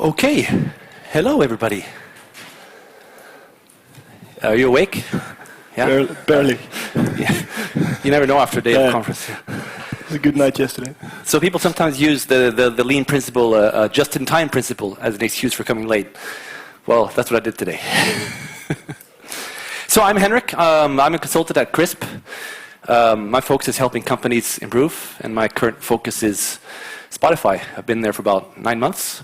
Okay, hello everybody. Are you awake? Yeah? Barely. Yeah. You never know after a day of conference. It was a good night yesterday. So people sometimes use the lean principle, just-in-time principle, as an excuse for coming late. Well, that's what I did today. So I'm Henrik. I'm a consultant at CRISP. My focus is helping companies improve, and my current focus is Spotify. I've been there for about 9 months,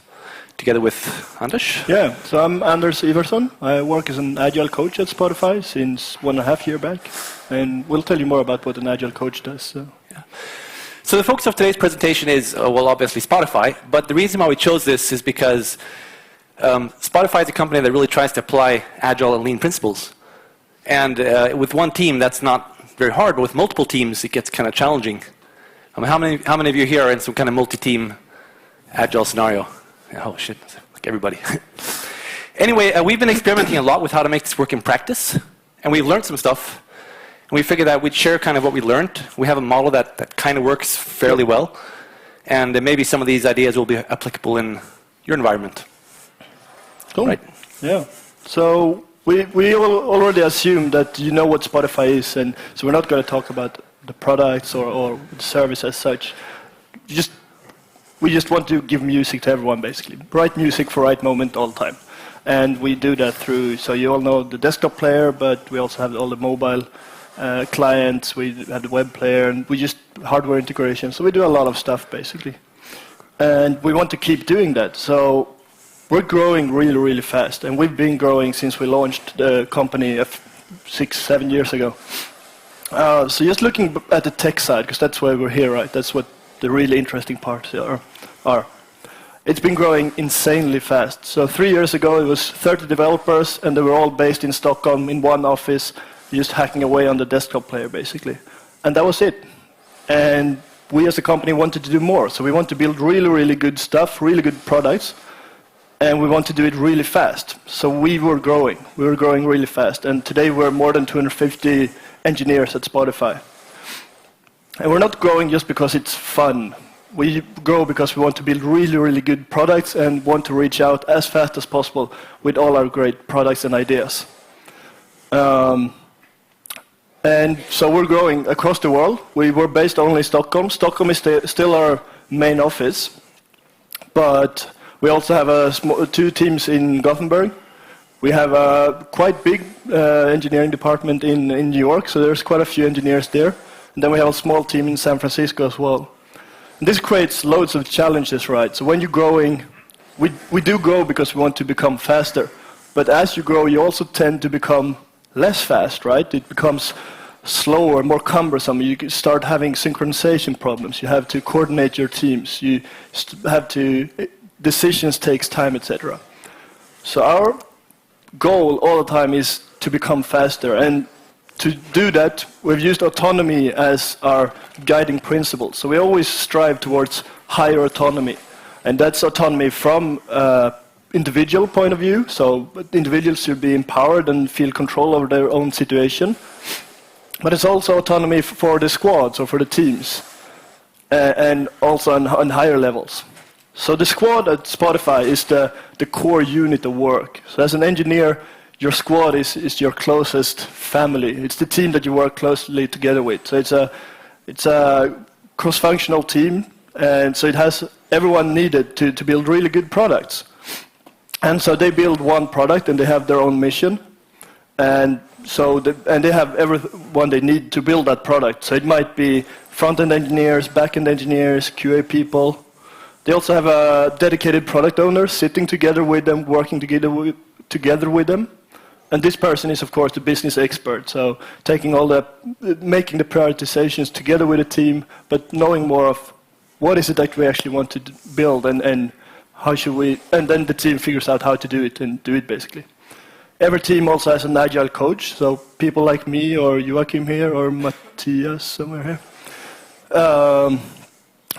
together with Anders. Yeah, so I'm Anders Iversson. I work as an Agile coach at Spotify since 1.5 years back, and we'll tell you more about what an Agile coach does. So. Yeah. So the focus of today's presentation is, well, obviously Spotify, but the reason why we chose this is because Spotify is a company that really tries to apply Agile and Lean principles. And with one team, that's not very hard, but with multiple teams, it gets kind of challenging. I mean, how many of you here are in some kind of multi-team Agile scenario? Oh, shit, like everybody. Anyway, we've been experimenting a lot with how to make this work in practice, and we've learned some stuff. And we figured that we'd share kind of what we learned. We have a model that kind of works fairly well, and maybe some of these ideas will be applicable in your environment. Cool. Right? Yeah. So we already assume that you know what Spotify is, and so we're not going to talk about the products or the service as such. We just want to give music to everyone, basically. Right music for right moment all the time. And we do that through, so you all know the desktop player, but we also have all the mobile clients, we have the web player, and we just hardware integration. So we do a lot of stuff, basically. And we want to keep doing that. So we're growing really, really fast. And we've been growing since we launched the company 6-7 years ago. So just looking at the tech side, because that's why we're here, right? That's what the really interesting parts are. It's been growing insanely fast. So 3 years ago, it was 30 developers, and they were all based in Stockholm in one office, just hacking away on the desktop player, basically. And that was it. And we as a company wanted to do more. So we want to build really, really good stuff, really good products, and we want to do it really fast. So we were growing. We were growing really fast. And today we're more than 250 engineers at Spotify. And we're not growing just because it's fun. We grow because we want to build really, really good products and want to reach out as fast as possible with all our great products and ideas. And so we're growing across the world. We were based only in Stockholm. Stockholm is still our main office. But we also have 2 teams in Gothenburg. We have a quite big engineering department in New York, so there's quite a few engineers there. And then we have a small team in San Francisco as well. And this creates loads of challenges, right? So when you're growing, we do grow because we want to become faster. But as you grow, you also tend to become less fast, right? It becomes slower, more cumbersome. You start having synchronization problems. You have to coordinate your teams. You have to, decisions takes time, etc. So our goal all the time is to become faster. And to do that, we've used autonomy as our guiding principle. So we always strive towards higher autonomy. And that's autonomy from individual point of view. So individuals should be empowered and feel control over their own situation. But it's also autonomy for the squads or for the teams. And also on higher levels. So the squad at Spotify is the core unit of work. So as an engineer, your squad is your closest family. It's the team that you work closely together with. So it's a cross-functional team, and so it has everyone needed to build really good products. And so they build one product, and they have their own mission, and so they have everyone they need to build that product. So it might be front-end engineers, back-end engineers, QA people. They also have a dedicated product owner sitting together with them, working together with them. And this person is, of course, the business expert. So making the prioritizations together with the team, but knowing more of what is it that we actually want to build and how should we, and then the team figures out how to do it and do it basically. Every team also has an Agile coach. So people like me or Joachim here or Matthias somewhere here.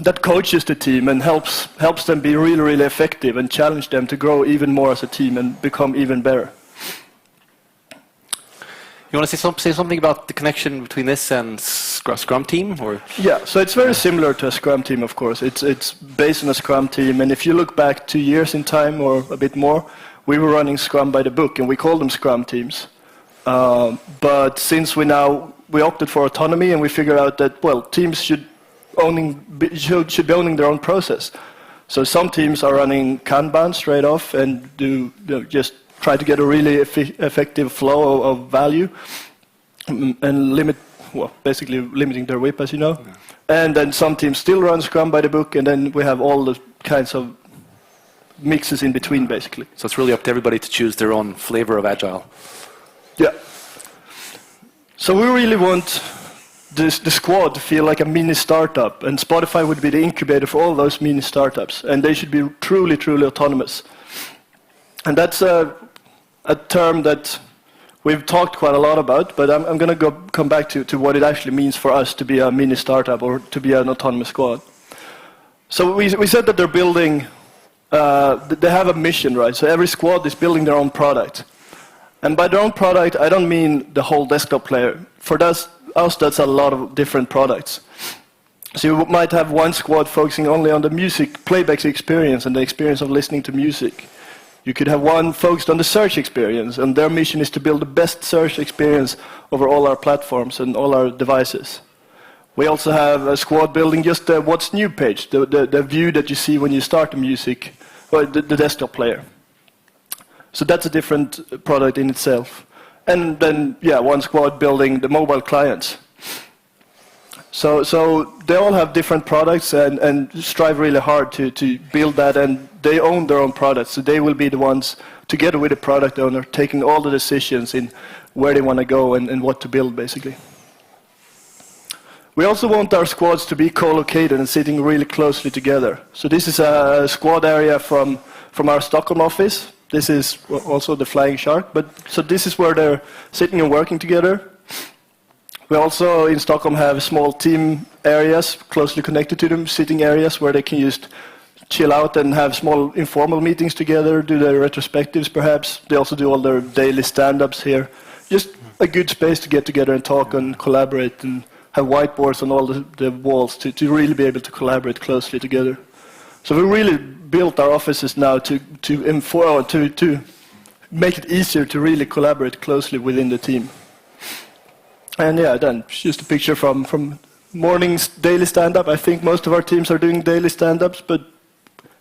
That coaches the team and helps them be really, really effective and challenge them to grow even more as a team and become even better. You want to say something about the connection between this and Scrum team, or? Yeah, so it's very similar to a Scrum team, of course. It's based on a Scrum team, and if you look back 2 years in time or a bit more, we were running Scrum by the book, and we called them Scrum teams. But since we opted for autonomy, and we figured out that, well, teams should be owning their own process. So some teams are running Kanban straight off and just try to get a really effective flow of value and basically limiting their WIP, as you know. Yeah. And then some teams still run Scrum by the book, and then we have all the kinds of mixes in between, basically. So it's really up to everybody to choose their own flavor of Agile. Yeah. So we really want the squad to feel like a mini startup, and Spotify would be the incubator for all those mini startups, and they should be truly, truly autonomous. And that's a term that we've talked quite a lot about, but I'm going to come back to what it actually means for us to be a mini startup or to be an autonomous squad. So we said that they're building, they have a mission, right? So every squad is building their own product. And by their own product, I don't mean the whole desktop player. For us, that's a lot of different products. So you might have one squad focusing only on the music playback experience and the experience of listening to music. You could have one focused on the search experience, and their mission is to build the best search experience over all our platforms and all our devices. We also have a squad building just the what's new page, the view that you see when you start the music, or the desktop player. So that's a different product in itself. And then, one squad building the mobile clients. So they all have different products and strive really hard to build that, and they own their own products. So they will be the ones, together with the product owner, taking all the decisions in where they want to go and what to build, basically. We also want our squads to be co-located and sitting really closely together. So this is a squad area from our Stockholm office. This is also the Flying Shark. So this is where they're sitting and working together. We also, in Stockholm, have small team areas closely connected to them, sitting areas where they can just chill out and have small informal meetings together, do their retrospectives perhaps. They also do all their daily stand-ups here. Just a good space to get together and talk and collaborate, and have whiteboards on all the walls to really be able to collaborate closely together. So we really built our offices now to make it easier to really collaborate closely within the team. And then just a picture from morning's daily stand-up. I think most of our teams are doing daily stand-ups, but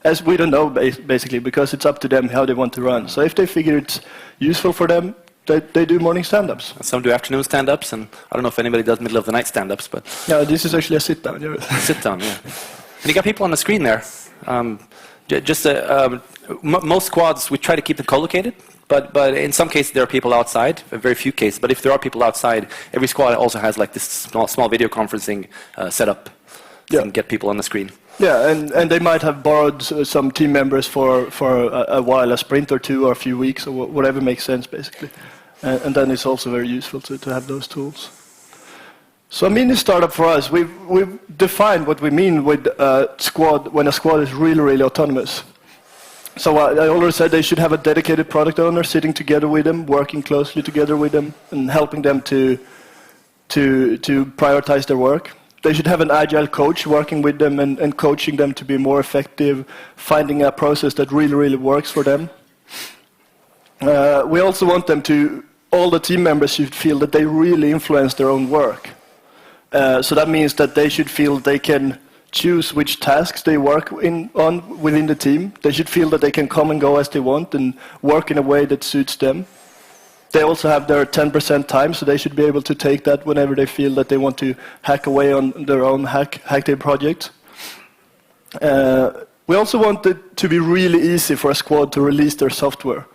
as we don't know, basically, because it's up to them how they want to run. So if they figure it's useful for them, they do morning stand-ups. Some do afternoon stand-ups, and I don't know if anybody does middle of the night stand-ups, but... Yeah, this is actually a sit-down. Sit-down, yeah. And you got people on the screen there. Most squads, we try to keep them co-located, but in some cases there are people outside, very few cases, but if there are people outside, every squad also has like this small video conferencing setup so you can get people on the screen. Yeah, and they might have borrowed some team members for a while, a sprint or two or a few weeks or whatever makes sense, basically. And then it's also very useful to have those tools. So a mini startup for us, we've defined what we mean with a squad when a squad is really, really autonomous. So I already said they should have a dedicated product owner sitting together with them, working closely together with them, and helping them to prioritize their work. They should have an agile coach working with them and coaching them to be more effective, finding a process that really, really works for them. We also want them all the team members should feel that they really influence their own work. So that means that they should feel they can choose which tasks they work on within the team. They should feel that they can come and go as they want and work in a way that suits them. They also have their 10% time, so they should be able to take that whenever they feel that they want to hack away on their own hack their project. We also want it to be really easy for a squad to release their software.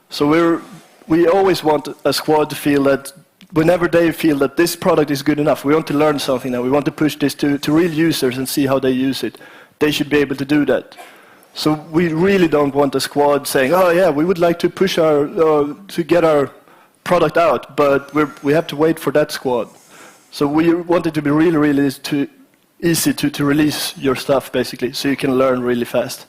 So we always want a squad to feel that whenever they feel that this product is good enough, we want to learn something now, we want to push this to real users and see how they use it, they should be able to do that. So we really don't want a squad saying, oh yeah, we would like to push to get our product out, but we have to wait for that squad. So we want it to be really, really easy to release your stuff, basically, so you can learn really fast.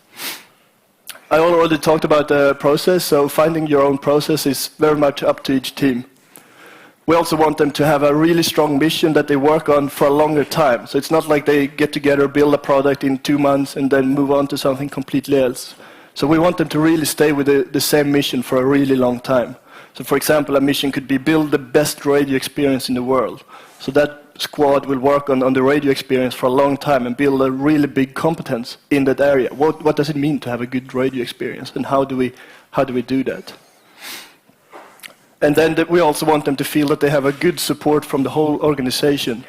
I already talked about the process, so finding your own process is very much up to each team. We also want them to have a really strong mission that they work on for a longer time. So it's not like they get together, build a product in 2 months, and then move on to something completely else. So we want them to really stay with the same mission for a really long time. So for example, a mission could be build the best radio experience in the world. So that squad will work on the radio experience for a long time and build a really big competence in that area. What does it mean to have a good radio experience, and how do we do that? And then we also want them to feel that they have a good support from the whole organization.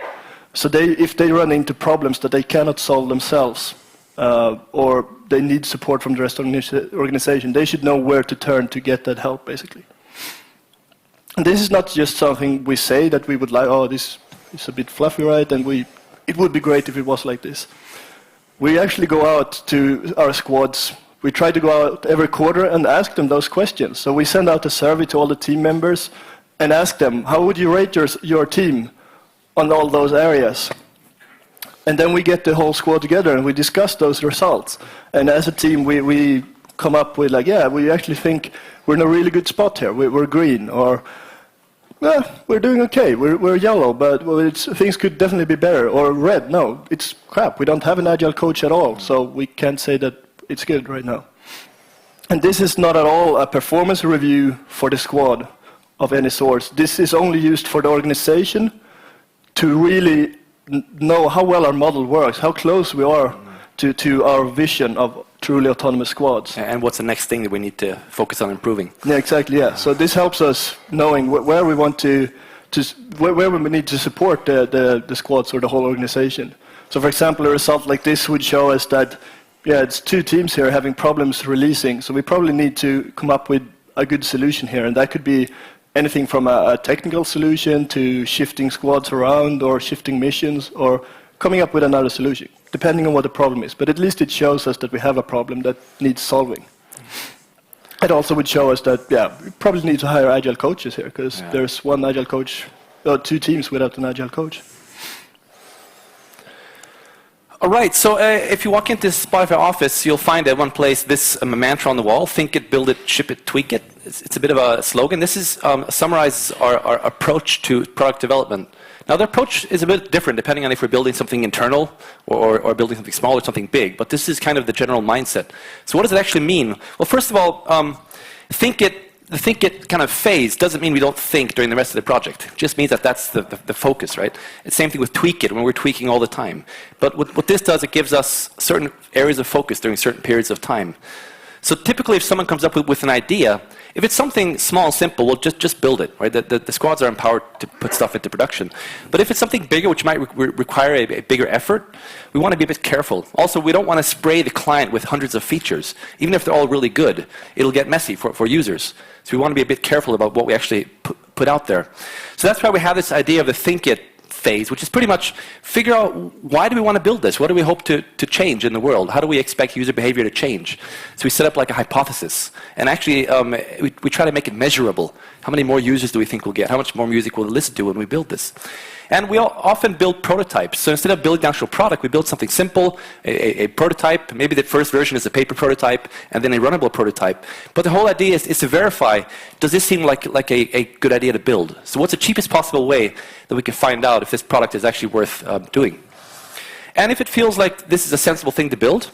So if they run into problems that they cannot solve themselves, or they need support from the rest of the organization, they should know where to turn to get that help, basically. And this is not just something we say that we would like, oh, this is a bit fluffy, right? And it would be great if it was like this. We actually go out to our squads. We try to go out every quarter and ask them those questions. So we send out a survey to all the team members and ask them, how would you rate your team on all those areas? And then we get the whole squad together and we discuss those results. And as a team, we come up with like, yeah, we actually think we're in a really good spot here. We're green, or we're doing okay. We're yellow, but things could definitely be better. Or red, no, it's crap. We don't have an agile coach at all, so we can't say that it's good right now. And this is not at all a performance review for the squad of any sort. This is only used for the organization to really know how well our model works, how close we are to our vision of truly autonomous squads. And what's the next thing that we need to focus on improving? Yeah, exactly, yeah. So this helps us knowing where we want where we need to support the squads or the whole organization. So for example, a result like this would show us that, yeah, it's 2 teams here having problems releasing, so we probably need to come up with a good solution here, and that could be anything from a technical solution to shifting squads around or shifting missions or coming up with another solution, depending on what the problem is. But at least it shows us that we have a problem that needs solving. It also would show us that, yeah, we probably need to hire agile coaches here, because there's one agile coach, or 2 teams without an agile coach. All right, so if you walk into this Spotify office, you'll find at one place this mantra on the wall: think it, build it, ship it, tweak it. It's a bit of a slogan. This is summarizes our approach to product development. Now, the approach is a bit different depending on if we're building something internal or building something small or something big, but this is kind of the general mindset. So what does it actually mean? Well, first of all, the think it kind of phase doesn't mean we don't think during the rest of the project. It just means that that's the focus, right? It's the same thing with tweak it, when we're tweaking all the time. But what this does, it gives us certain areas of focus during certain periods of time. So typically, if someone comes up with an idea, if it's something small and simple, we'll just build it, right? The squads are empowered to put stuff into production. But if it's something bigger, which might require a bigger effort, we want to be a bit careful. Also, we don't want to spray the client with hundreds of features. Even if they're all really good, it'll get messy for users. So we want to be a bit careful about what we actually put out there. So that's why we have this idea of the think it phase, which is pretty much figure out, why do we want to build this? What do we hope to change in the world? How do we expect user behavior to change? So we set up like a hypothesis. And actually, we try to make it measurable. How many more users do we think we'll get? How much more music will they listen to when we build this? And we often build prototypes. So instead of building the actual product, we build something simple, a prototype. Maybe the first version is a paper prototype, and then a runnable prototype. But the whole idea is to verify, does this seem like a good idea to build? So what's the cheapest possible way that we can find out if this product is actually worth doing? And if it feels like this is a sensible thing to build,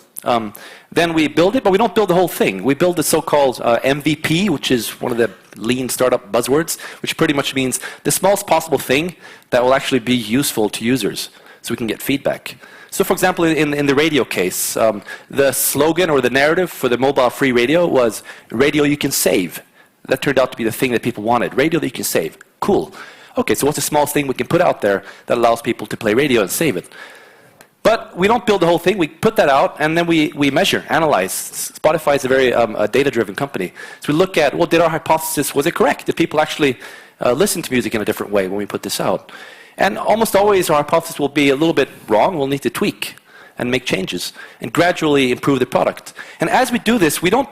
then we build it, but we don't build the whole thing. We build the so-called MVP, which is one of the lean startup buzzwords, which pretty much means the smallest possible thing that will actually be useful to users, so we can get feedback. So for example, in the radio case, the slogan or the narrative for the mobile-free radio was, radio you can save. That turned out to be the thing that people wanted, radio that you can save. Cool. Okay, so what's the smallest thing we can put out there that allows people to play radio and save it? But we don't build the whole thing. We put that out, and then we measure, analyze. Spotify is a very data-driven company. So we look at, well, did our hypothesis, was it correct? Did people actually listen to music in a different way when we put this out? And almost always our hypothesis will be a little bit wrong. We'll need to tweak and make changes and gradually improve the product. And as we do this, we don't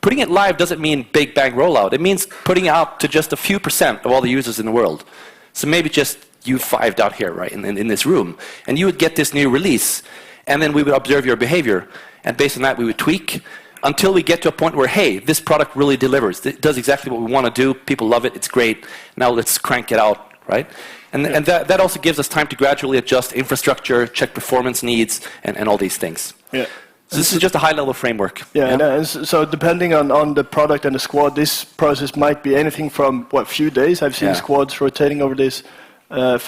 putting it live doesn't mean big bang rollout. It means putting it out to just a few % of all the users in the world. So maybe just you 5 out here, right, in this room. And you would get this new release, and then we would observe your behavior. And based on that, we would tweak. until we get to a point where, hey, this product really delivers. It does exactly what we want to do. People love it. It's great. Now let's crank it out, right? And that also gives us time to gradually adjust infrastructure, check performance needs, and all these things. Yeah. So this is just a high-level framework. Yeah, and so depending on the product and the squad, this process might be anything from, a few days. I've seen squads rotating over this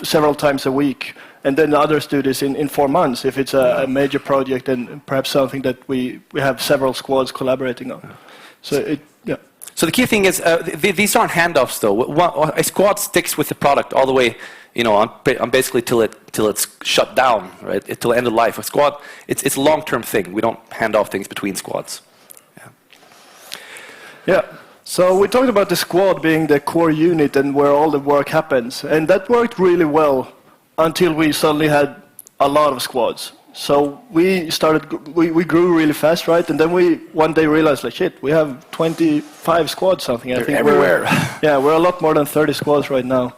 several times a week. And then others do this in 4 months, if it's a major project and perhaps something that we have several squads collaborating on. So So the key thing is, these aren't handoffs, though. A squad sticks with the product all the way, on basically till it's shut down, right? Till the end of life. A squad, it's a long-term thing. We don't hand off things between squads. Yeah. So we talked about the squad being the core unit and where all the work happens, and that worked really well until we suddenly had a lot of squads. So we grew really fast, right? And then we one day realized, like, shit, we have 25 squads, something. I think everywhere. We're a lot more than 30 squads right now.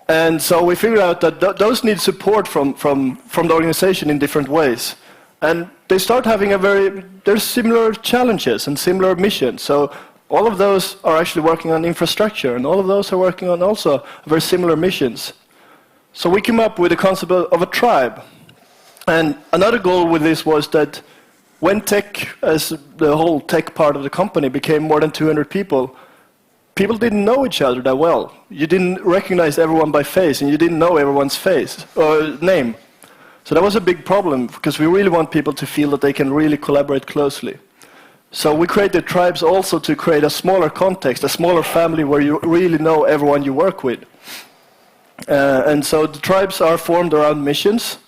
And so we figured out that those need support from the organization in different ways. And they start having there's similar challenges and similar missions. So all of those are actually working on infrastructure, and all of those are working on also very similar missions. So we came up with the concept of a tribe. And another goal with this was that when tech, as the whole tech part of the company became more than 200 people, people didn't know each other that well. You didn't recognize everyone by face, and you didn't know everyone's face or name. So that was a big problem, because we really want people to feel that they can really collaborate closely. So we created tribes also to create a smaller context, a smaller family where you really know everyone you work with. And so the tribes are formed around missions.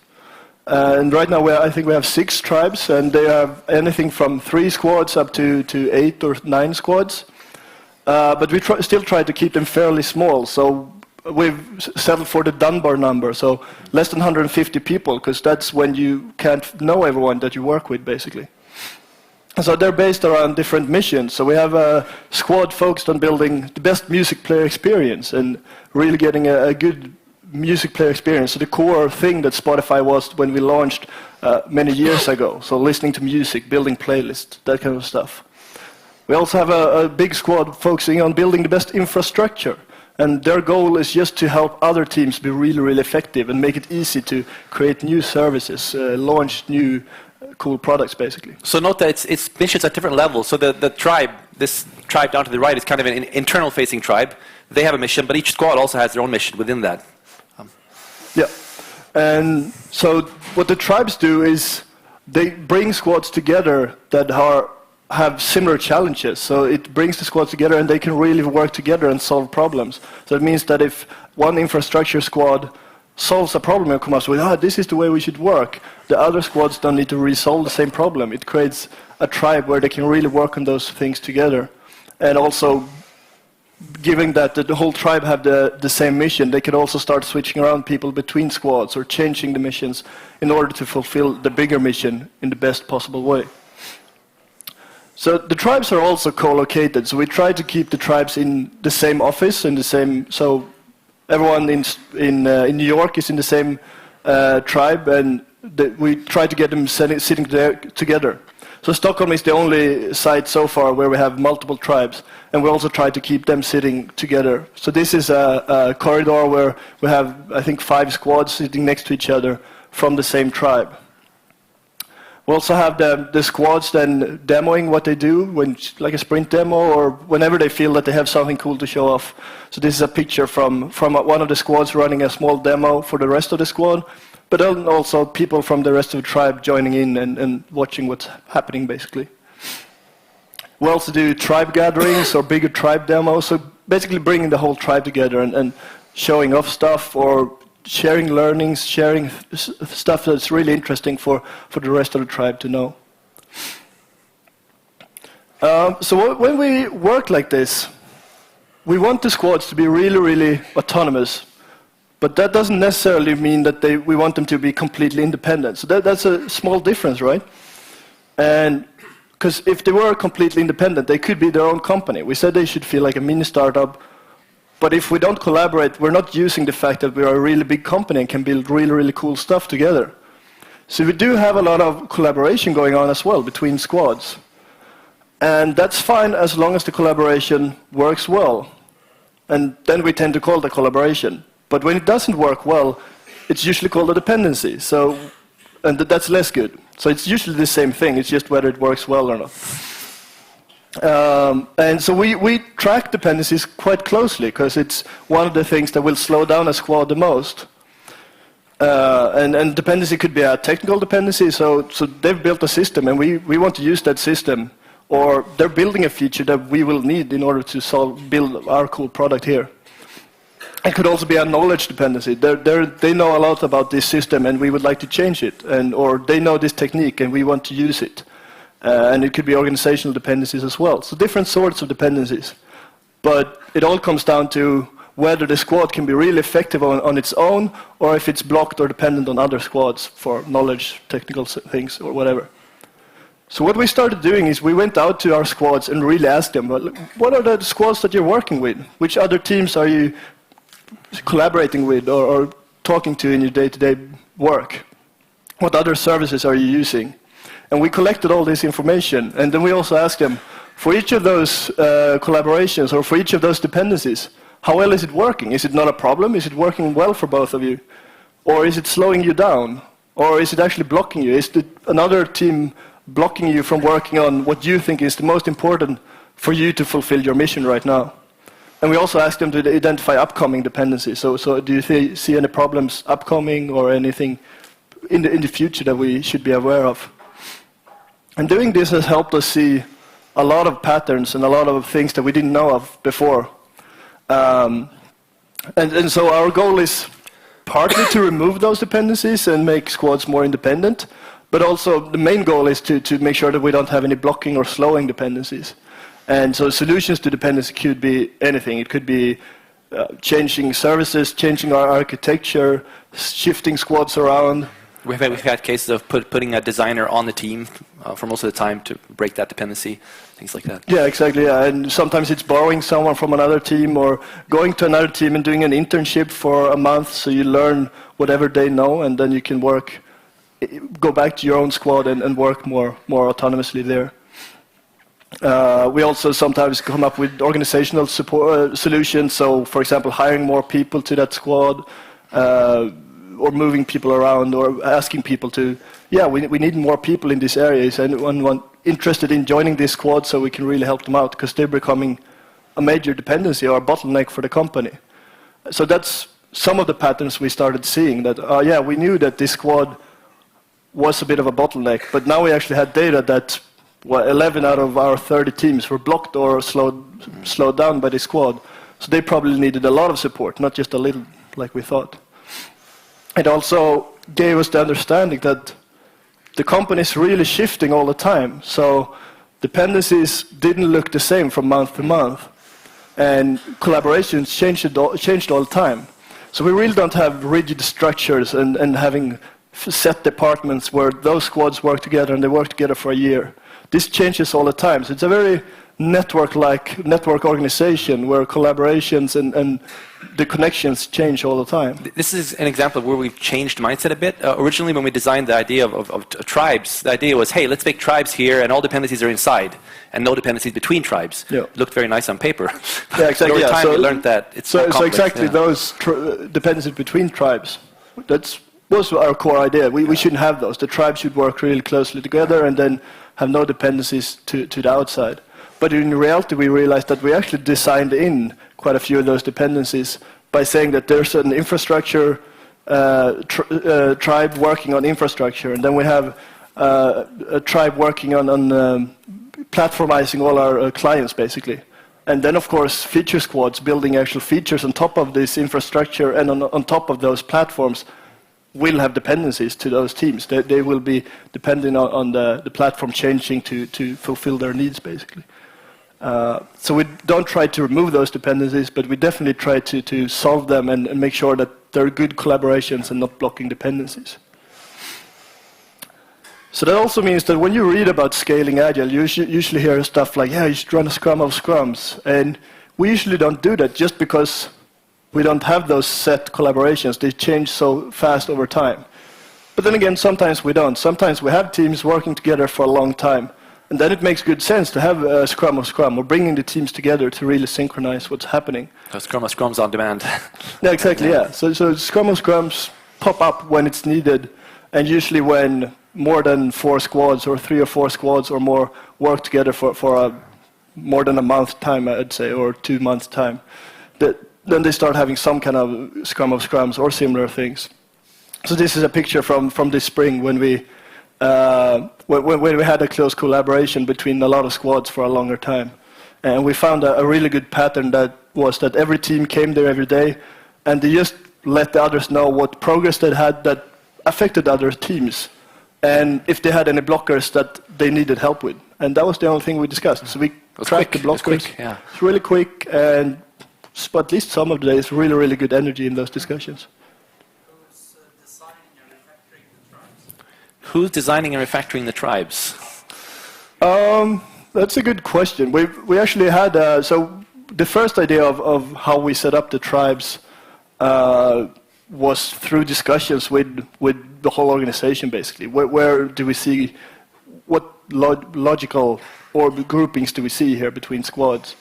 And right now I think we have 6 tribes, and they have anything from 3 squads up to 8 or 9 squads. But we still try to keep them fairly small. So we've settled for the Dunbar number, so less than 150 people, because that's when you can't know everyone that you work with, basically. So they're based around different missions. So we have a squad focused on building the best music player experience and really getting a good music player experience. So the core thing that Spotify was when we launched many years ago. So listening to music, building playlists, that kind of stuff. We also have a big squad focusing on building the best infrastructure. And their goal is just to help other teams be really, really effective and make it easy to create new services, launch new cool products, basically. So note that it's missions at different levels. So the tribe, this tribe down to the right, is kind of an internal-facing tribe. They have a mission, but each squad also has their own mission within that. Yeah. And so what the tribes do is they bring squads together that have similar challenges. So it brings the squads together, and they can really work together and solve problems. So it means that if one infrastructure squad solves a problem and comes up with, this is the way we should work, the other squads don't need to resolve the same problem. It creates a tribe where they can really work on those things together. And also, given that the whole tribe have the same mission, they can also start switching around people between squads or changing the missions in order to fulfill the bigger mission in the best possible way. So the tribes are also co-located. So we try to keep the tribes in the same office, so everyone in New York is in the same tribe, and we try to get them sitting there together. So Stockholm is the only site so far where we have multiple tribes, and we also try to keep them sitting together. So this is a corridor where we have, I think, 5 squads sitting next to each other from the same tribe. We also have the squads then demoing what they do, like a sprint demo, or whenever they feel that they have something cool to show off. So this is a picture from one of the squads running a small demo for the rest of the squad, but then also people from the rest of the tribe joining in and watching what's happening, basically. We also do tribe gatherings or bigger tribe demos, so basically bringing the whole tribe together and showing off stuff, or sharing learnings, sharing stuff that's really interesting for the rest of the tribe to know. So when we work like this, we want the squads to be really, really autonomous. But that doesn't necessarily mean that we want them to be completely independent. So that's a small difference, right? And because if they were completely independent, they could be their own company. We said they should feel like a mini startup. But if we don't collaborate, we're not using the fact that we are a really big company and can build really, really cool stuff together. So we do have a lot of collaboration going on as well between squads. And that's fine as long as the collaboration works well. And then we tend to call it collaboration. But when it doesn't work well, it's usually called a dependency. And that's less good. So it's usually the same thing. It's just whether it works well or not. And so we track dependencies quite closely because it's one of the things that will slow down a squad the most. And dependency could be a technical dependency. So they've built a system, and we want to use that system. Or they're building a feature that we will need in order to build our cool product here. It could also be a knowledge dependency. They know a lot about this system, and we would like to change it. Or they know this technique, and we want to use it. And it could be organizational dependencies as well. So different sorts of dependencies. But it all comes down to whether the squad can be really effective on its own, or if it's blocked or dependent on other squads for knowledge, technical things, or whatever. So what we started doing is we went out to our squads and really asked them, well, what are the squads that you're working with? Which other teams are you collaborating with or talking to in your day-to-day work? What other services are you using? And we collected all this information, and then we also asked them, for each of those collaborations or for each of those dependencies, how well is it working? Is it not a problem? Is it working well for both of you? Or is it slowing you down? Or is it actually blocking you? Is another team blocking you from working on what you think is the most important for you to fulfill your mission right now? And we also asked them to identify upcoming dependencies. So do you see any problems upcoming or anything in the future that we should be aware of? And doing this has helped us see a lot of patterns and a lot of things that we didn't know of before. And so our goal is partly to remove those dependencies and make squads more independent, but also the main goal is to make sure that we don't have any blocking or slowing dependencies. And so solutions to dependency could be anything. It could be changing services, changing our architecture, shifting squads around. We've had cases of putting a designer on the team for most of the time to break that dependency, things like that. Yeah, exactly. Yeah. And sometimes it's borrowing someone from another team or going to another team and doing an internship for a month so you learn whatever they know, and then you can go back to your own squad and work more autonomously there. We also sometimes come up with organizational support solutions. So, for example, hiring more people to that squad, or moving people around, or asking people to, we need more people in this area. Is anyone interested in joining this squad so we can really help them out, because they're becoming a major dependency or a bottleneck for the company. So that's some of the patterns we started seeing, that, we knew that this squad was a bit of a bottleneck, but now we actually had data that 11 out of our 30 teams were blocked or slowed down by this squad. So they probably needed a lot of support, not just a little, like we thought. It also gave us the understanding that the company is really shifting all the time. So dependencies didn't look the same from month to month. And collaborations changed all the time. So we really don't have rigid structures and having set departments where those squads work together and they work together for a year. This changes all the time. So it's a very network organization where collaborations and the connections change all the time. This is an example of where we've changed mindset a bit. Originally, when we designed the idea of tribes, the idea was, hey, let's make tribes here and all dependencies are inside and no dependencies between tribes. Yeah. It looked very nice on paper. Yeah, exactly. Over time, we learned that it's more complex. So exactly those dependencies between tribes. That was our core idea. We shouldn't have those. The tribes should work really closely together and then have no dependencies to the outside. But in reality, we realized that we actually designed in quite a few of those dependencies by saying that there's an infrastructure tribe working on infrastructure, and then we have a tribe working on platformizing all our clients, basically. And then, of course, feature squads building actual features on top of this infrastructure and on top of those platforms will have dependencies to those teams. They will be depending on the platform changing to fulfill their needs, basically. So we don't try to remove those dependencies, but we definitely try to solve them and make sure that they're good collaborations and not blocking dependencies. So that also means that when you read about scaling Agile, you usually hear stuff like, you should run a scrum of scrums. And we usually don't do that just because we don't have those set collaborations. They change so fast over time. But then again, sometimes we don't. Sometimes we have teams working together for a long time. And then it makes good sense to have a Scrum of Scrum, or bringing the teams together to really synchronize what's happening. So Scrum of Scrum's on demand. Yeah, exactly, yeah. So Scrum of Scrums pop up when it's needed, and usually when more than 4 squads, or 3 or 4 squads or more, work together for more than a month time, I'd say, or 2 months time. Then they start having some kind of Scrum of Scrums or similar things. So this is a picture from this spring when we had a close collaboration between a lot of squads for a longer time. And we found a really good pattern that was that every team came there every day, and they just let the others know what progress they had that affected other teams, and if they had any blockers that they needed help with. And that was the only thing we discussed. So we tracked the blockers. It's really quick, and at least some of the days, really, really good energy in those discussions. Who's designing and refactoring the tribes? That's a good question. We actually had, so the first idea of how we set up the tribes was through discussions with the whole organization, basically. Where do we see, what logical or groupings do we see here between squads?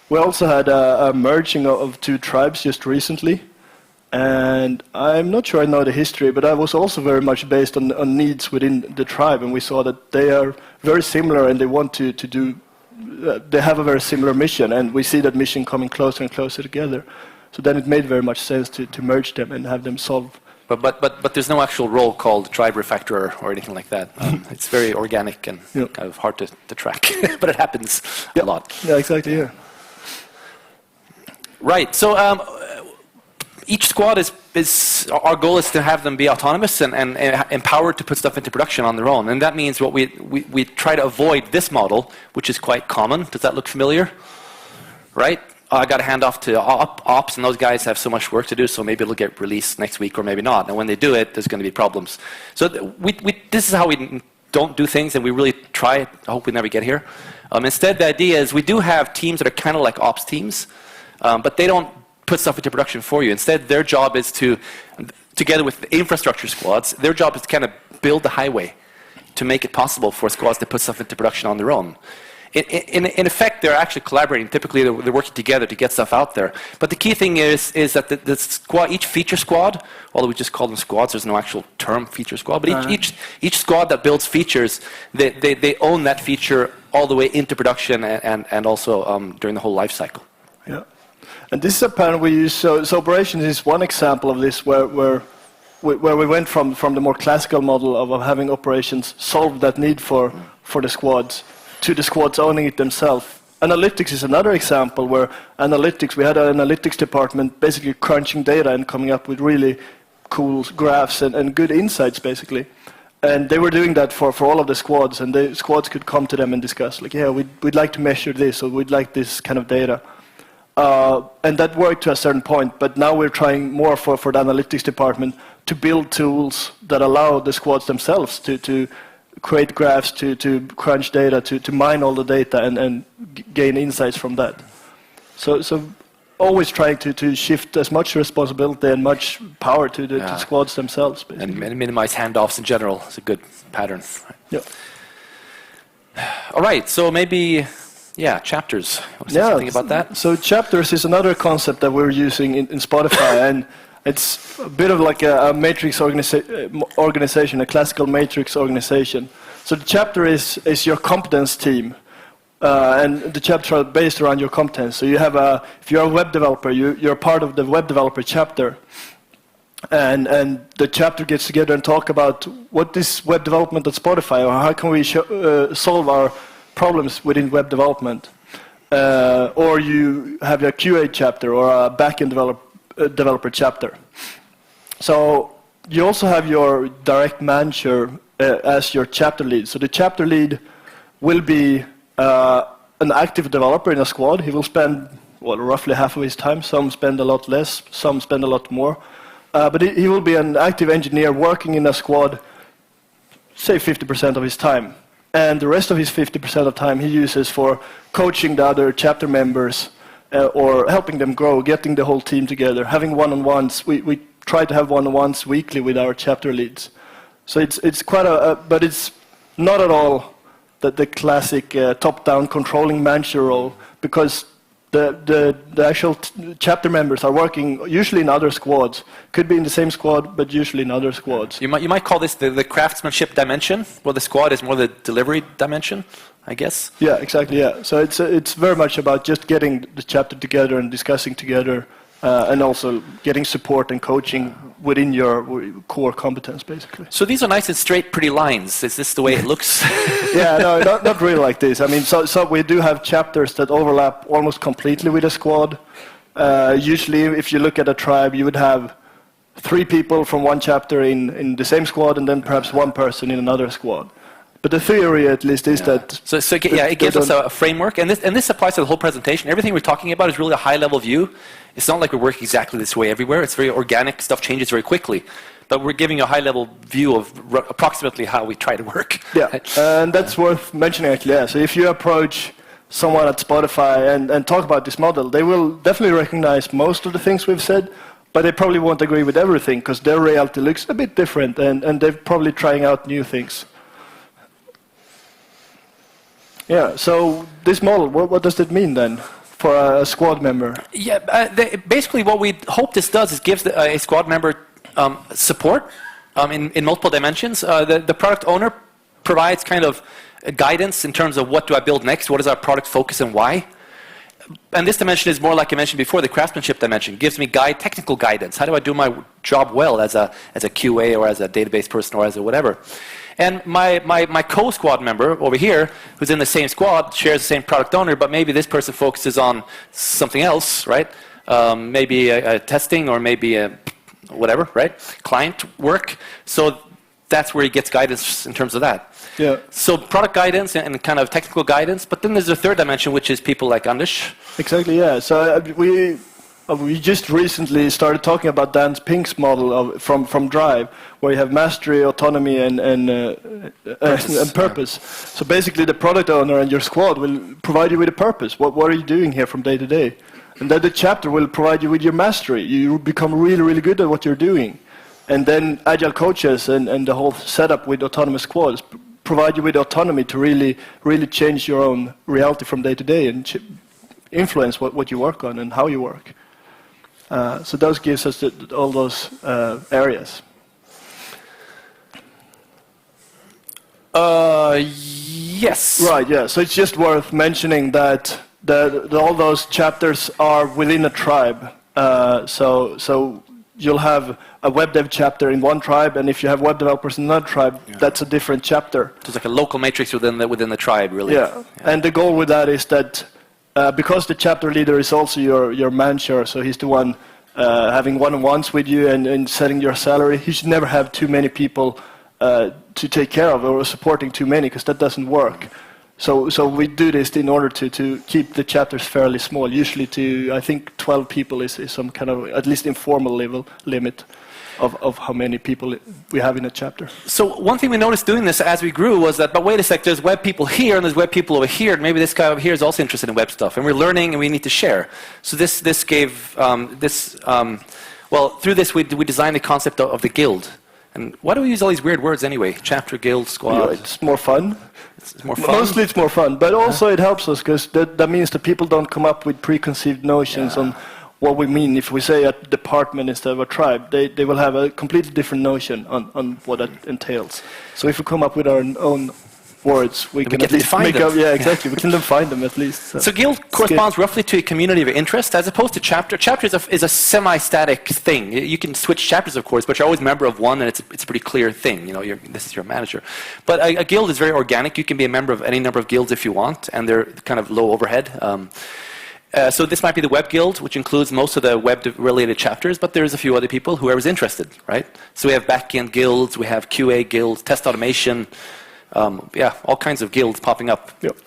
We also had a merging of 2 tribes just recently. And I'm not sure I know the history, but that was also very much based on needs within the tribe, and we saw that they are very similar, and they want to do, they have a very similar mission, and we see that mission coming closer and closer together. So then it made very much sense to merge them and have them solve. But there's no actual role called tribe refactorer or anything like that. It's very organic and kind of hard to track, but it happens a lot. Yeah, exactly, yeah. Right, so each squad our goal is to have them be autonomous and empowered to put stuff into production on their own. And that means what we try to avoid this model, which is quite common. Does that look familiar? Right? I got to hand off to ops, and those guys have so much work to do, so maybe it'll get released next week or maybe not. And when they do it, there's going to be problems. So this is how we don't do things, and we really try. I hope we never get here. Instead, the idea is we do have teams that are kind of like ops teams, but they don't put stuff into production for you. Instead, their job is to, together with the infrastructure squads, their job is to kind of build the highway to make it possible for squads to put stuff into production on their own. In effect, they're actually collaborating. Typically, they're working together to get stuff out there. But the key thing is that the squad, each feature squad, although we just call them squads, there's no actual term feature squad, but each squad that builds features, they own that feature all the way into production and also during the whole life cycle. Yeah. And this is a pattern we use. So operations is one example of this, where we went from the more classical model of having operations solve that need for the squads to the squads owning it themselves. Analytics is another example where we had an analytics department basically crunching data and coming up with really cool graphs and good insights, basically. And they were doing that for all of the squads, and the squads could come to them and discuss, like, yeah, we'd like to measure this, or we'd like this kind of data. And that worked to a certain point, but now we're trying more for the analytics department to build tools that allow the squads themselves to create graphs, to crunch data, to mine all the data and gain insights from that. So always trying to shift as much responsibility and much power to the squads themselves, basically. And minimize handoffs in general is a good pattern. Yeah. All right, so maybe... Yeah, chapters. Something about that? So chapters is another concept that we're using in Spotify, and it's a bit of like a matrix organization, a classical matrix organization. So the chapter is your competence team, and the chapters are based around your competence. So you have if you're a web developer, you're part of the web developer chapter, and the chapter gets together and talk about what is web development at Spotify, or how can we solve our problems within web development, or you have a QA chapter or a backend developer chapter. So you also have your direct manager as your chapter lead. So the chapter lead will be an active developer in a squad. He will spend roughly half of his time. Some spend a lot less, some spend a lot more. But he will be an active engineer working in a squad, say 50% of his time. And the rest of his 50% of time he uses for coaching the other chapter members or helping them grow, getting the whole team together, having one-on-ones. We try to have one-on-ones weekly with our chapter leads. So it's quite but it's not at all the classic top-down controlling manager role, because the actual chapter members are working usually in other squads. Could be in the same squad, but usually in other squads. You might call this the craftsmanship dimension, where the squad is more the delivery dimension, I guess. Yeah, exactly. Yeah. So it's very much about just getting the chapter together and discussing together, and also getting support and coaching within your core competence, basically. So these are nice and straight, pretty lines. Is this the way it looks? Yeah, no, not really like this. I mean, so we do have chapters that overlap almost completely with a squad. Usually, if you look at a tribe, you would have 3 people from one chapter in the same squad, and then perhaps 1 person in another squad. But the theory, at least, is that... So it gives us a framework, and this applies to the whole presentation. Everything we're talking about is really a high-level view. It's not like we work exactly this way everywhere. It's very organic. Stuff changes very quickly. But we're giving a high-level view of approximately how we try to work. Yeah, and that's worth mentioning, actually. Yeah. So if you approach someone at Spotify and talk about this model, they will definitely recognize most of the things we've said, but they probably won't agree with everything, because their reality looks a bit different, and they're probably trying out new things. Yeah, so this model, what does it mean then for a squad member? Yeah, basically what we hope this does is gives a squad member support in multiple dimensions. The product owner provides kind of guidance in terms of what do I build next, what is our product focus and why. And this dimension is more like I mentioned before, the craftsmanship dimension. Gives me technical guidance. How do I do my job well as a QA or as a database person or as a whatever? And my co-squad member over here, who's in the same squad, shares the same product owner, but maybe this person focuses on something else, right? Maybe a testing or maybe a whatever, right? Client work. So that's where he gets guidance in terms of that. Yeah. So product guidance and kind of technical guidance, but then there's a third dimension, which is people like Anders. Exactly, yeah. So we just recently started talking about Dan Pink's model from Drive, where you have mastery, autonomy, and purpose. So basically, the product owner and your squad will provide you with a purpose. What are you doing here from day to day? And then the chapter will provide you with your mastery. You become really, really good at what you're doing. And then agile coaches and the whole setup with autonomous squads provide you with autonomy to really, really change your own reality from day to day and influence what you work on and how you work. So those gives us all those areas. Yes. Right, yeah. So it's just worth mentioning that all those chapters are within a tribe. So you'll have a web dev chapter in one tribe, and if you have web developers in another tribe, that's a different chapter. So it's like a local matrix within the tribe, really. Yeah. And the goal with that is that because the chapter leader is also your manager, so he's the one having one-on-ones with you and setting your salary, he should never have too many people to take care of or supporting too many, because that doesn't work. So we do this in order to keep the chapters fairly small. Usually I think 12 people is some kind of at least informal limit of how many people we have in a chapter. So one thing we noticed doing this as we grew was that, but wait a sec, there's web people here and there's web people over here, and maybe this guy over here is also interested in web stuff, and we're learning and we need to share. So this gave well, through this we designed the concept of the guild. And why do we use all these weird words anyway? Chapter, guild, squad. It's more fun. It's more fun. Mostly it's more fun, but also it helps us, because that means that people don't come up with preconceived notions on what we mean. If we say a department instead of a tribe, they will have a completely different notion on what that entails. So if we come up with our own words, we can at least make up. Yeah, exactly. We can define them at least. So guild corresponds roughly to a community of interest, as opposed to chapter. Chapter is a semi-static thing. You can switch chapters, of course, but you're always a member of one, and it's a pretty clear thing. You know, this is your manager. But a guild is very organic. You can be a member of any number of guilds if you want, and they're kind of low overhead. So this might be the web guild, which includes most of the web-related chapters, but there's a few other people, whoever's interested, right? So we have back-end guilds, we have QA guilds, test automation, all kinds of guilds popping up. Yep.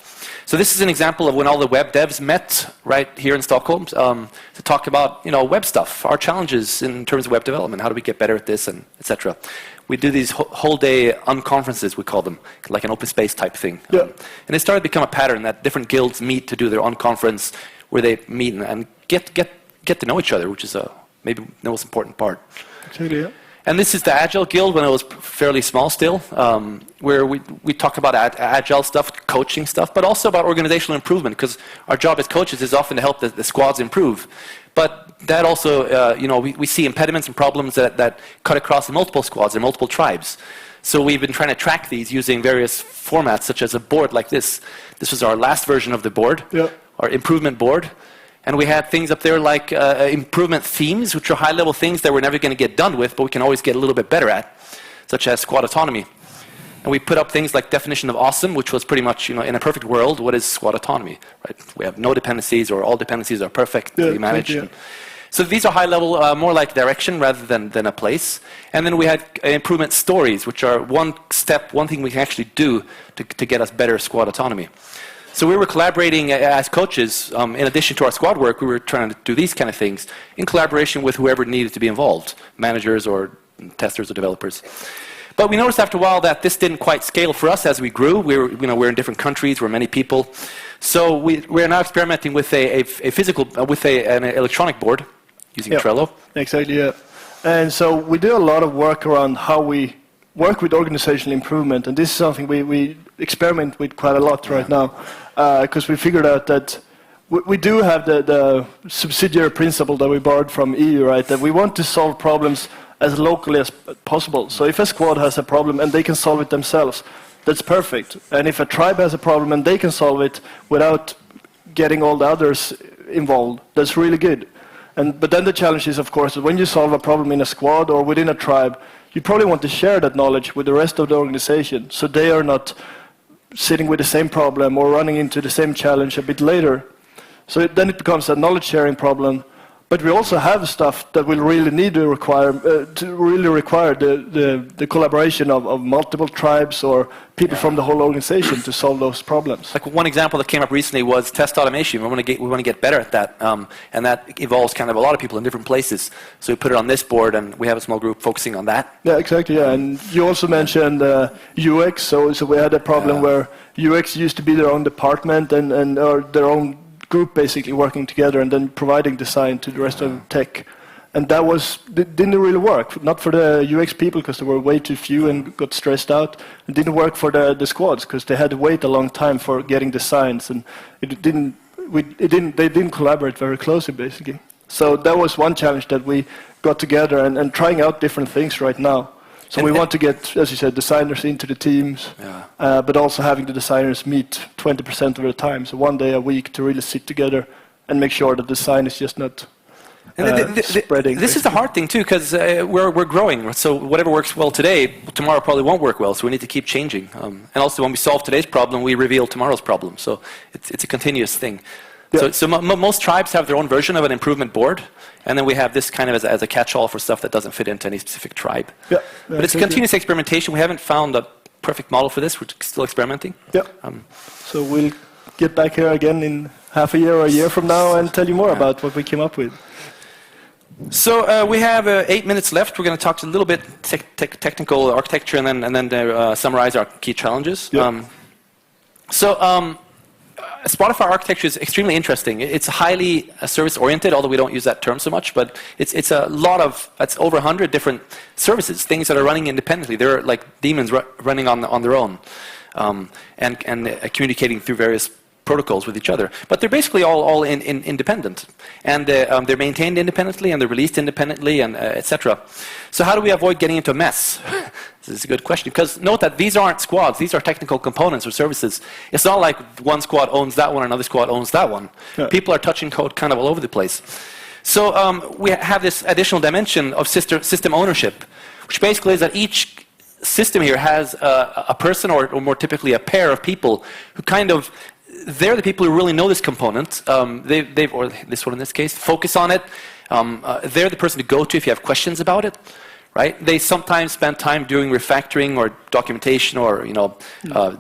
So this is an example of when all the web devs met right here in Stockholm to talk about web stuff, our challenges in terms of web development, how do we get better at this, and etc. We do these whole day unconferences, we call them, like an open space type thing. Yeah. And it started to become a pattern that different guilds meet to do their unconference, where they meet and get to know each other, which is maybe the most important part. Exactly, yeah. And this is the Agile Guild when it was fairly small still, where we talk about Agile stuff, coaching stuff, but also about organizational improvement, because our job as coaches is often to help the squads improve. But that also, we see impediments and problems that cut across in multiple squads and multiple tribes. So we've been trying to track these using various formats, such as a board like this. This was our last version of the board, our improvement board. And we had things up there like improvement themes, which are high-level things that we're never going to get done with, but we can always get a little bit better at, such as squad autonomy. And we put up things like definition of awesome, which was pretty much, in a perfect world, what is squad autonomy? Right? We have no dependencies, or all dependencies are perfectly managed. So these are high-level, more like direction rather than a place. And then we had improvement stories, which are one thing we can actually do to get us better squad autonomy. So we were collaborating as coaches. In addition to our squad work, we were trying to do these kind of things in collaboration with whoever needed to be involved, managers or testers or developers. But we noticed after a while that this didn't quite scale for us as we grew. We're in different countries, we're many people. So we're now experimenting with an electronic board using Trello. Exactly, yeah. And so we do a lot of work around how we work with organizational improvement, and this is something we experiment with quite a lot right now, because we figured out that we do have the subsidiary principle that we borrowed from EU, right? That we want to solve problems as locally as possible. So if a squad has a problem and they can solve it themselves, that's perfect. And if a tribe has a problem and they can solve it without getting all the others involved, that's really good. But then the challenge is, of course, that when you solve a problem in a squad or within a tribe, you probably want to share that knowledge with the rest of the organization, so they are not sitting with the same problem or running into the same challenge a bit later. So then it becomes a knowledge-sharing problem. But we also have stuff that will really need to require the collaboration of multiple tribes or people from the whole organization to solve those problems. Like one example that came up recently was test automation. We want to get better at that, and that involves kind of a lot of people in different places. So we put it on this board, and we have a small group focusing on that. Yeah, exactly. Yeah, and you also mentioned UX. So we had a problem where UX used to be their own department or their own group basically working together and then providing design to the rest of tech. And that didn't really work. Not for the UX people because there were way too few and got stressed out. It didn't work for the squads because they had to wait a long time for getting designs, and they didn't collaborate very closely basically. So that was one challenge that we got together and trying out different things right now. So we want to get, as you said, designers into the teams, but also having the designers meet 20% of the time, so one day a week to really sit together and make sure that design is just not spreading. This is the hard thing too, because we're growing. So whatever works well today, tomorrow probably won't work well. So we need to keep changing. And also, when we solve today's problem, we reveal tomorrow's problem. So it's a continuous thing. Yeah. So most tribes have their own version of an improvement board, and then we have this kind of as a catch-all for stuff that doesn't fit into any specific tribe. Yeah. But it's continuous experimentation. We haven't found a perfect model for this. We're still experimenting. Yeah. So we'll get back here again in half a year or a year from now and tell you more about what we came up with. So we have 8 minutes left. We're going to talk a little bit technical architecture and then summarize our key challenges. Yeah. Spotify architecture is extremely interesting. It's highly service-oriented, although we don't use that term so much, but it's over 100 different services, things that are running independently. They're like demons running on their own and communicating through various protocols with each other. But they're basically all independent. And they're maintained independently, and they're released independently, and etc. So how do we avoid getting into a mess? This is a good question, because note that these aren't squads. These are technical components or services. It's not like one squad owns that one, another squad owns that one. Yeah. People are touching code kind of all over the place. So we have this additional dimension of system ownership, which basically is that each system here has a person or more typically a pair of people who kind of, they're the people who really know this component. Or this one in this case, focus on it. They're the person to go to if you have questions about it. Right? They sometimes spend time doing refactoring or documentation or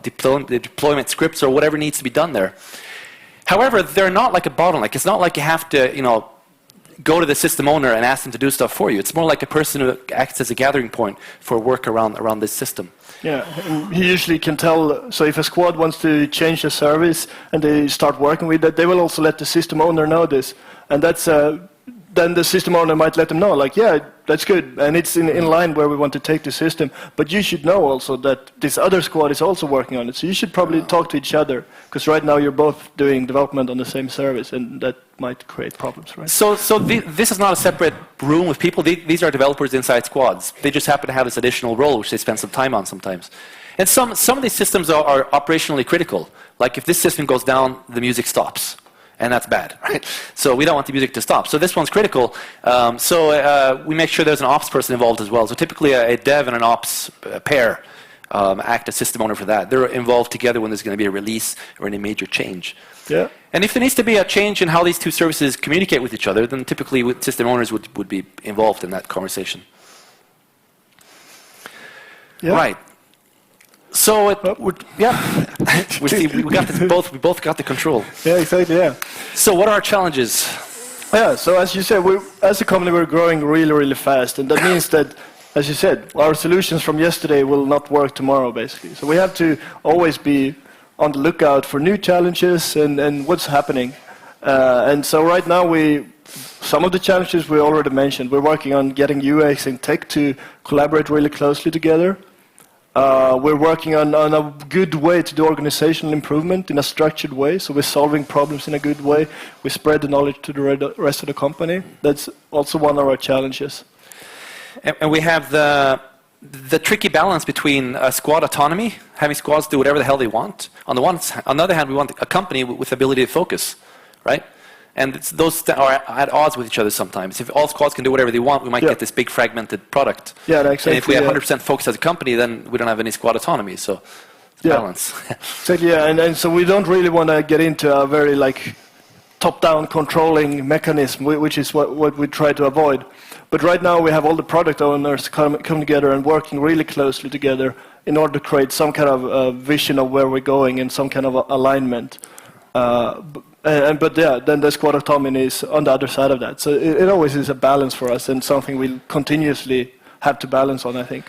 deployment scripts or whatever needs to be done there. However, they're not like a bottleneck. It's not like you have to go to the system owner and ask them to do stuff for you. It's more like a person who acts as a gathering point for work around this system. Yeah, and he usually can tell. So if a squad wants to change a service and they start working with that, they will also let the system owner know this, and that's then the system owner might let them know, like, yeah, that's good, and it's in line where we want to take the system. But you should know also that this other squad is also working on it. So you should probably talk to each other, because right now you're both doing development on the same service, and that might create problems, right? So this is not a separate room with people. These are developers inside squads. They just happen to have this additional role, which they spend some time on sometimes. And some of these systems are operationally critical. Like if this system goes down, the music stops. And that's bad, right? So we don't want the music to stop. So this one's critical. We make sure there's an ops person involved as well. So typically a dev and an ops pair act as system owner for that. They're involved together when there's going to be a release or any major change. Yeah. And if there needs to be a change in how these two services communicate with each other, then typically system owners would be involved in that conversation. Yeah. Right. So we both got the control. Yeah, exactly. Yeah. So what are our challenges? Yeah. So as you said, as a company we're growing really, really fast, and that means that, as you said, our solutions from yesterday will not work tomorrow, basically. So we have to always be on the lookout for new challenges and what's happening. And so right now some of the challenges we already mentioned. We're working on getting UX and tech to collaborate really closely together. We're working on a good way to do organizational improvement in a structured way, so we're solving problems in a good way. We spread the knowledge to the rest of the company. That's also one of our challenges. And we have the tricky balance between squad autonomy, having squads do whatever the hell they want. On the other hand, we want a company with ability to focus, right? And those are at odds with each other sometimes. If all squads can do whatever they want, we might get this big fragmented product. Yeah, exactly. And if we have 100% focus as a company, then we don't have any squad autonomy. So, balance. Exactly. Yeah, and so we don't really want to get into a very top-down controlling mechanism, which is what we try to avoid. But right now we have all the product owners come together and working really closely together in order to create some kind of vision of where we're going and some kind of alignment. Then the squad autonomy is on the other side of that. So it always is a balance for us and something we'll continuously have to balance on, I think.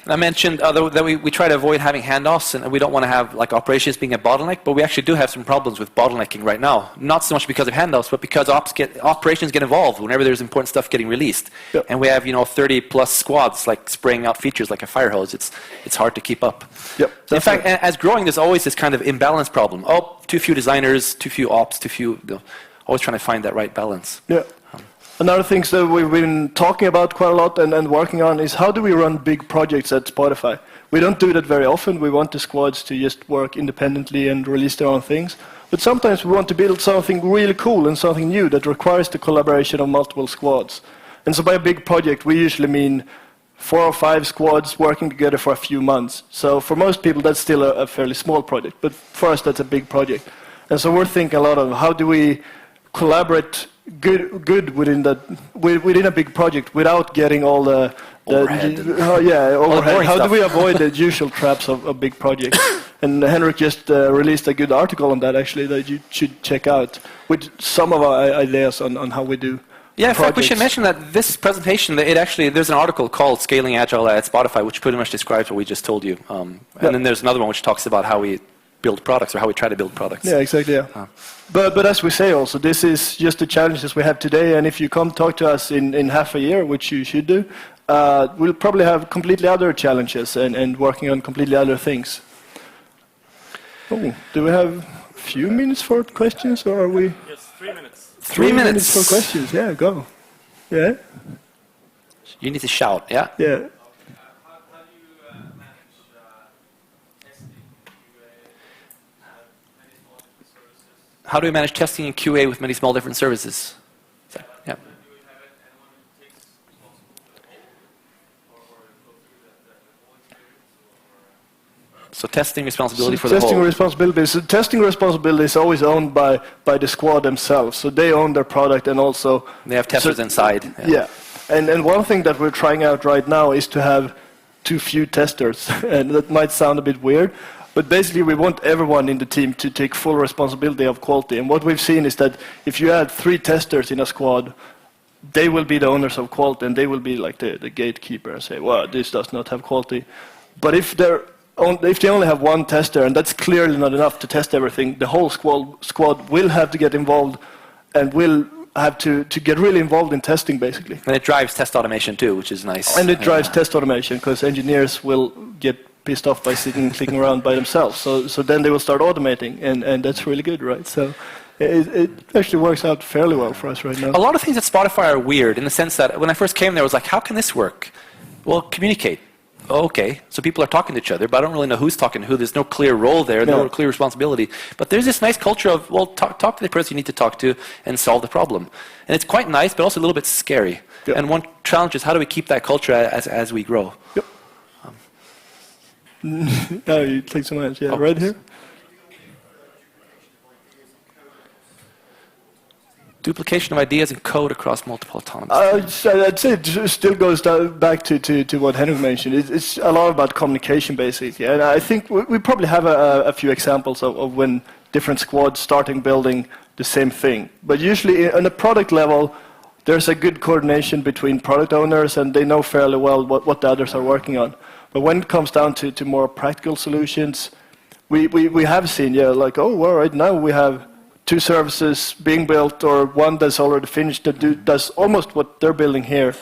I mentioned that we try to avoid having handoffs, and we don't want to have operations being a bottleneck, but we actually do have some problems with bottlenecking right now. Not so much because of handoffs, but because operations get involved whenever there's important stuff getting released. Yep. And we have 30 plus squads spraying out features like a fire hose. It's hard to keep up. Yep, in fact, as growing, there's always this kind of imbalance problem. Too few designers, too few ops, too few. Always trying to find that right balance. Yeah. Another thing that we've been talking about quite a lot and working on is how do we run big projects at Spotify? We don't do that very often. We want the squads to just work independently and release their own things. But sometimes we want to build something really cool and something new that requires the collaboration of multiple squads. And so by a big project, we usually mean 4 or 5 squads working together for a few months. So for most people, that's still a fairly small project. But for us, that's a big project. And so we're thinking a lot of how do we collaborate good within a big project without getting all the overhead. Overhead. How do we avoid the usual traps of big projects? And Henrik just released a good article on that, actually, that you should check out with some of our ideas on how we do. Yeah, in fact, we should mention that this presentation, there's an article called Scaling Agile at Spotify, which pretty much describes what we just told you. And then there's another one which talks about how we build products or how we try to build products. Yeah, exactly. Yeah. But as we say also, this is just the challenges we have today, and if you come talk to us in half a year, which you should do, we'll probably have completely other challenges and working on completely other things. Oh, do we have a few minutes for questions, or are we? Yes, 3 minutes. 3 minutes for questions. Yeah, go. Yeah. You need to shout. Yeah. Yeah. How do we manage testing and QA with many small different services? Yeah. So testing responsibility for the whole. Testing responsibility is always owned by the squad themselves. So they own their product and also they have testers inside. Yeah. And one thing that we're trying out right now is to have too few testers. And that might sound a bit weird. But basically, we want everyone in the team to take full responsibility of quality. And what we've seen is that if you add 3 testers in a squad, they will be the owners of quality, and they will be like the gatekeeper and say, well, this does not have quality. But if they only have 1 tester, and that's clearly not enough to test everything, the whole squad will have to get involved and will have to get really involved in testing, basically. And it drives test automation too, which is nice. And it drives test automation, because engineers will get pissed off by clicking around by themselves. So then they will start automating, and that's really good, right? So it actually works out fairly well for us right now. A lot of things at Spotify are weird in the sense that when I first came there, I was like, how can this work? Well, communicate. Oh, okay, so people are talking to each other, but I don't really know who's talking to who. There's no clear role there, no clear responsibility. But there's this nice culture of, well, talk to the person you need to talk to and solve the problem. And it's quite nice, but also a little bit scary. Yep. And one challenge is, how do we keep that culture as we grow? Yep. Oh, you take some hands. Yeah, right here. Duplication of ideas and code across multiple autonomies. I'd say it still goes back to what Henrik mentioned. It's a lot about communication, basically. And I think we probably have a few examples of when different squads starting building the same thing. But usually on a product level, there's a good coordination between product owners, and they know fairly well what the others are working on. But when it comes down to more practical solutions, we have seen, like, oh, well, right now we have 2 services being built, or one that's already finished that does almost what they're building here.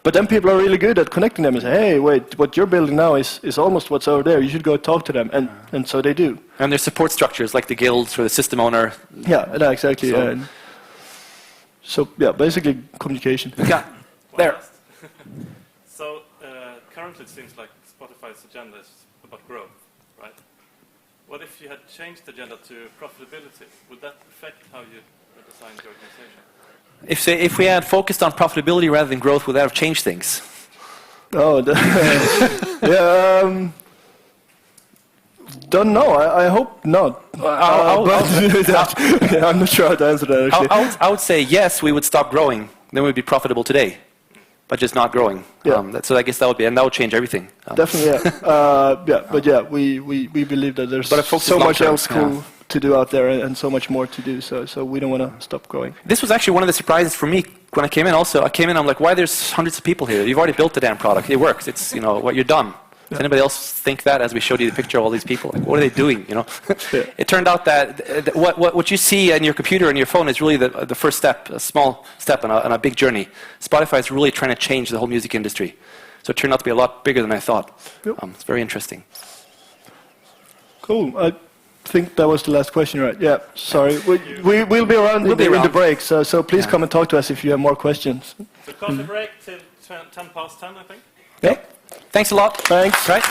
But then people are really good at connecting them and say, hey, wait, what you're building now is almost what's over there. You should go talk to them. And so they do. And there's support structures like the guilds for the system owner. Yeah, exactly. So basically communication. Yeah, there. So currently it seems like Spotify's agenda is about growth, right? What if you had changed the agenda to profitability? Would that affect how you design the organization? If we had focused on profitability rather than growth, would that have changed things? Oh, yeah. Don't know. I hope not. I'm not sure how to answer that, actually. I would say yes, we would stop growing. Then we'd be profitable today, but just not growing. Yeah. So I guess that would change everything. Definitely, yeah. But we believe that there's so much else cool to do out there, and so much more to do. So we don't want to stop growing. This was actually one of the surprises for me when I came in. Also, I came in, I'm like, why there's hundreds of people here? You've already built the damn product. It works. It's what you're done. Does anybody else think that as we showed you the picture of all these people? Like, what are they doing? It turned out that what you see on your computer and your phone is really the first step, a small step on a big journey. Spotify is really trying to change the whole music industry. So it turned out to be a lot bigger than I thought. Yep. It's very interesting. Cool. I think that was the last question, right? Yeah, sorry. We'll be around in the break, so please come and talk to us if you have more questions. So coffee break till 10 past 10, I think. Yeah. Thanks a lot. Thanks. Right.